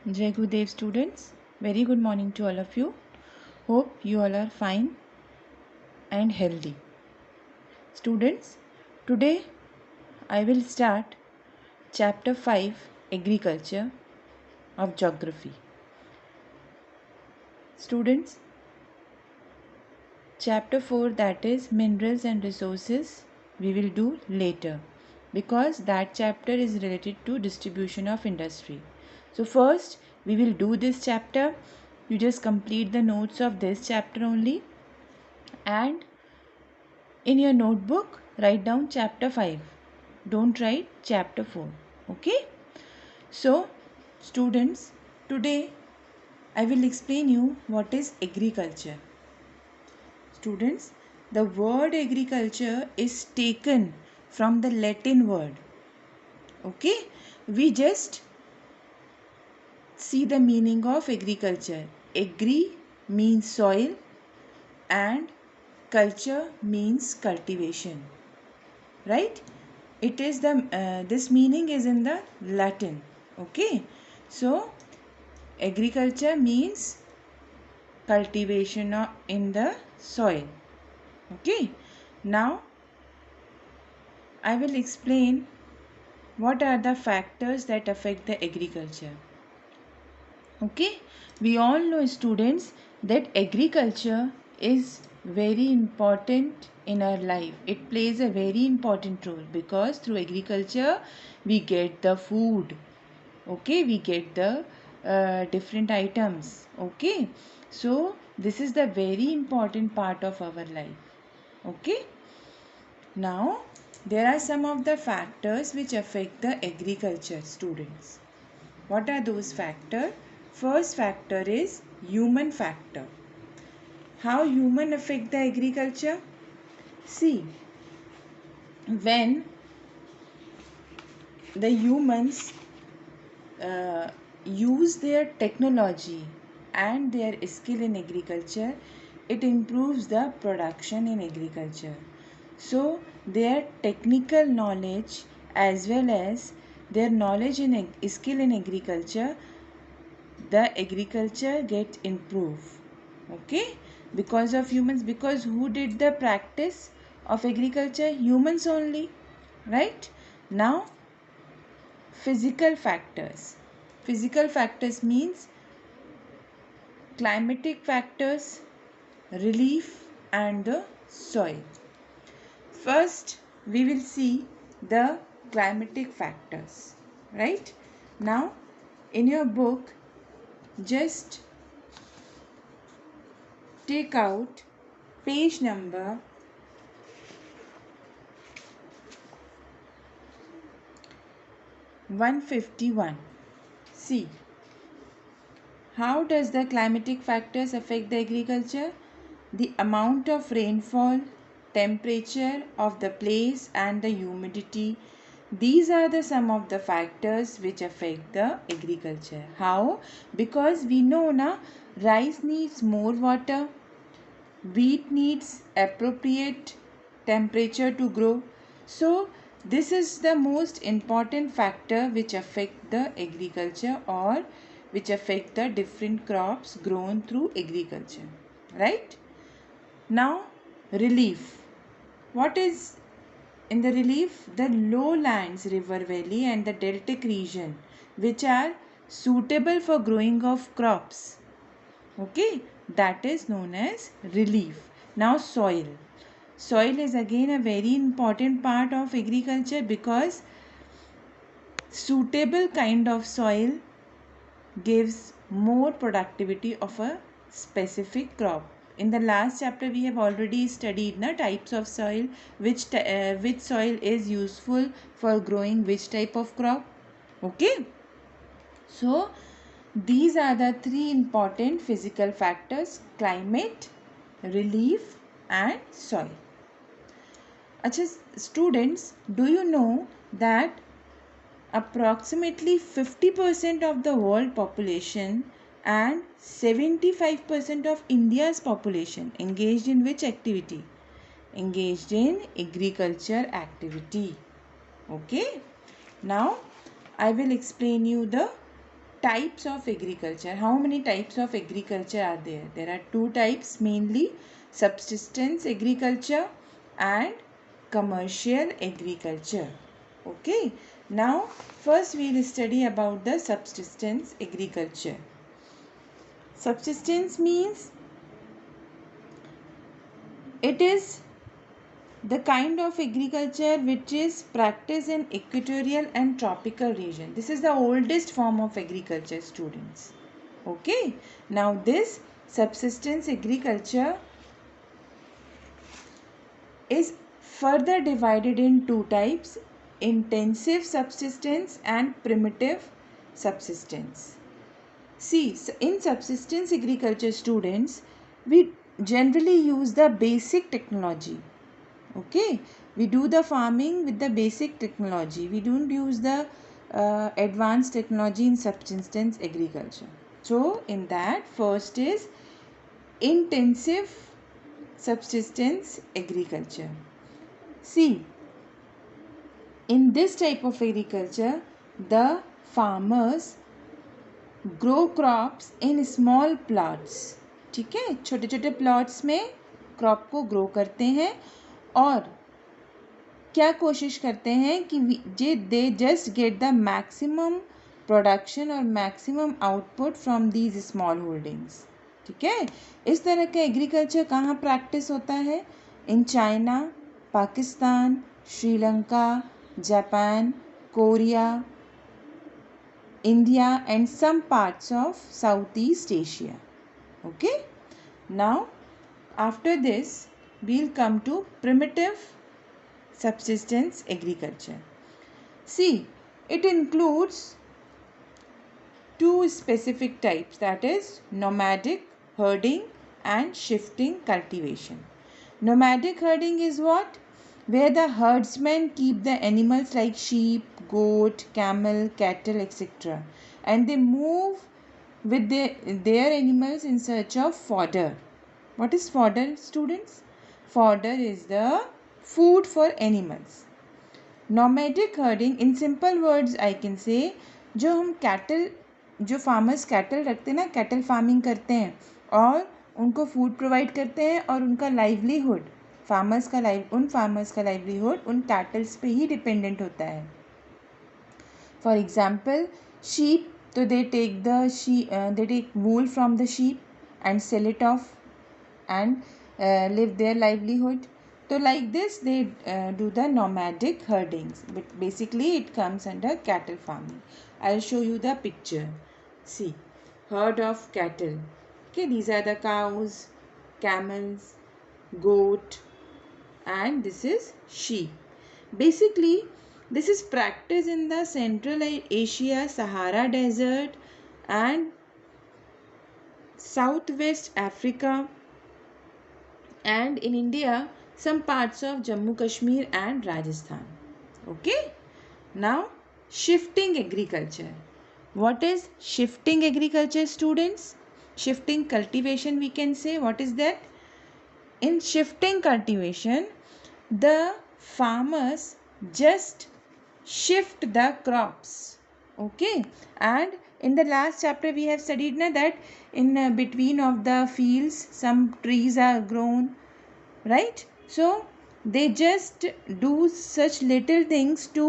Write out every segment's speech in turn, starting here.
Jai Gurudev students, very good morning to all of you. Hope you all are fine and healthy. Students, today I will start chapter 5 Agriculture of Geography. Students, chapter 4 that is Minerals and Resources we will do later because that chapter is related to distribution of industry. So first we will do this chapter. You just complete the notes of this chapter only and in your notebook write down chapter 5. Don't write chapter 4. Okay? So students, today I will explain you what is agriculture. Students, the word agriculture is taken from the Latin word. Okay? We just see the meaning of agriculture. Agri means soil and culture means cultivation. Right? It is this meaning is in the Latin. Okay? So agriculture means cultivation in the soil. Okay? Now I will explain what are the factors that affect the agriculture. Okay, we all know students that agriculture is very important in our life. It plays a very important role because through agriculture we get the food. Okay, we get the different items. Okay, so this is the very important part of our life. Okay, now there are some of the factors which affect the agriculture, students. What are those factors? First factor is human factor. How human affect the agriculture? See, when the humans use their technology and their skill in agriculture, it improves the production in agriculture. So their technical knowledge as well as their knowledge in skill in agriculture, the agriculture get improved. Okay, because of humans, because who did the practice of agriculture? Humans only, right? Now physical factors means climatic factors, relief and the soil. First we will see the climatic factors, right? Now in your book just take out page number 151. See, how does the climatic factors affect the agriculture? The amount of rainfall, temperature of the place and the humidity. These are the some of the factors which affect the agriculture. How? Because we know na, rice needs more water, wheat needs appropriate temperature to grow. So this is the most important factor which affect the agriculture or which affect the different crops grown through agriculture, right? Now relief. What is in the relief? The lowlands, river valley and the deltic region which are suitable for growing of crops. Okay, that is known as relief. Now soil. Soil is again a very important part of agriculture because suitable kind of soil gives more productivity of a specific crop. In the last chapter we have already studied types of soil, which soil is useful for growing which type of crop. Okay, so these are the three important physical factors: climate, relief and soil. Achha, students, do you know that approximately 50% of the world population and 75% of India's population engaged in which activity? Engaged in agriculture activity. Okay. Now I will explain you the types of agriculture. How many types of agriculture are there? There are two types mainly: subsistence agriculture and commercial agriculture. Okay, now first we will study about the subsistence agriculture. Subsistence means it is the kind of agriculture which is practiced in equatorial and tropical region. This is the oldest form of agriculture, students. Okay, now this subsistence agriculture is further divided in two types: intensive subsistence and primitive subsistence. See, in subsistence agriculture, students, we generally use the basic technology. Okay, we do the farming with the basic technology. We don't use the advanced technology in subsistence agriculture. So in that, first is intensive subsistence agriculture. See, in this type of agriculture, the farmers grow crops in small plots. ठीक है, छोटे छोटे plots में crop को grow करते हैं और क्या कोशिश करते हैं कि they just get the maximum production और maximum output from these small holdings. ठीक है, इस तरह का एग्रीकल्चर कहाँ प्रैक्टिस होता है? In China, Pakistan, Sri Lanka, Japan, Korea, India and some parts of Southeast Asia. Okay, now after this we'll come to primitive subsistence agriculture. See, it includes two specific types, that is nomadic herding and shifting cultivation. Nomadic herding is what? Where the herdsmen keep the animals like sheep, goat, camel, cattle, etc. and they move with their animals in search of fodder. What is fodder, students? Fodder is the food for animals. Nomadic herding, in simple words I can say, जो हम cattle, जो farmers cattle रखते हैं ना, cattle farming करते हैं और उनको फूड प्रोवाइड करते हैं और उनका लाइवलीहुड, उन फार्मर्स का लाइवलीहुड उन कैटल्स पे ही डिपेंडेंट होता है. फॉर एग्जाम्पल शीप, तो they take wool from the sheep and sell it off and live their livelihood. So like this they do the nomadic herdings, but basically it comes under cattle farming. I'll show you the picture. See, herd of cattle. Okay, these are the cows, camels, goat, and this is sheep. Basically this is practiced in the Central Asia, Sahara Desert and Southwest Africa, and in India some parts of Jammu Kashmir and Rajasthan. Okay, now shifting agriculture. What is shifting agriculture, students? Shifting cultivation we can say. What is that? In shifting cultivation, the farmers just shift the crops. Okay, and in the last chapter we have studied that in between of the fields some trees are grown, right? So they just do such little things to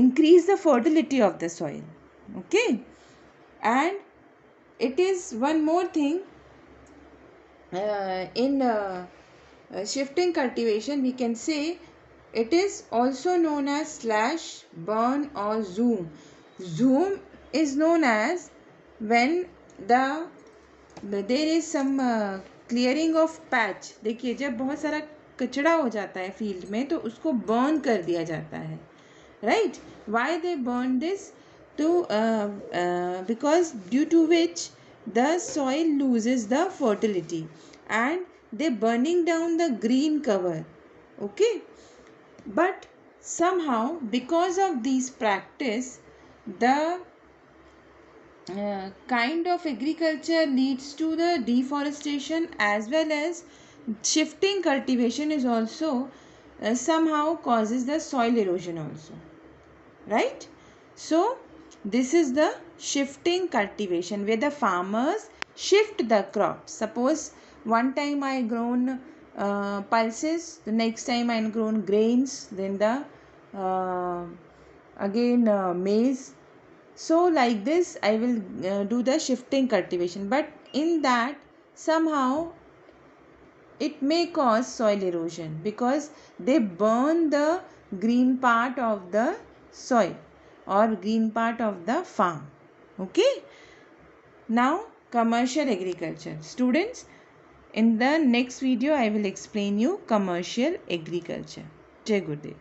increase the fertility of the soil. Okay, and it is one more thing, in shifting cultivation we can say it is also known as slash, burn or zoom. Zoom is known as when there is some clearing of patch. देखिए, जब बहुत सारा कचड़ा हो जाता है field में तो उसको बर्न कर दिया जाता है, right? Why they burn this? Because due to which the soil loses the fertility and they burning down the green cover. Okay, but somehow because of this practice the kind of agriculture leads to the deforestation, as well as shifting cultivation is also somehow causes the soil erosion also, right? So This is the shifting cultivation where the farmers shift the crops. Suppose one time I grown pulses, the next time I grown grains, then the again maize. So like this I will do the shifting cultivation, but in that somehow it may cause soil erosion because they burn the green part of the soil or green part of the farm. Okay. Now commercial agriculture. Students, in the next video I will explain you commercial agriculture. Jai Gurudev.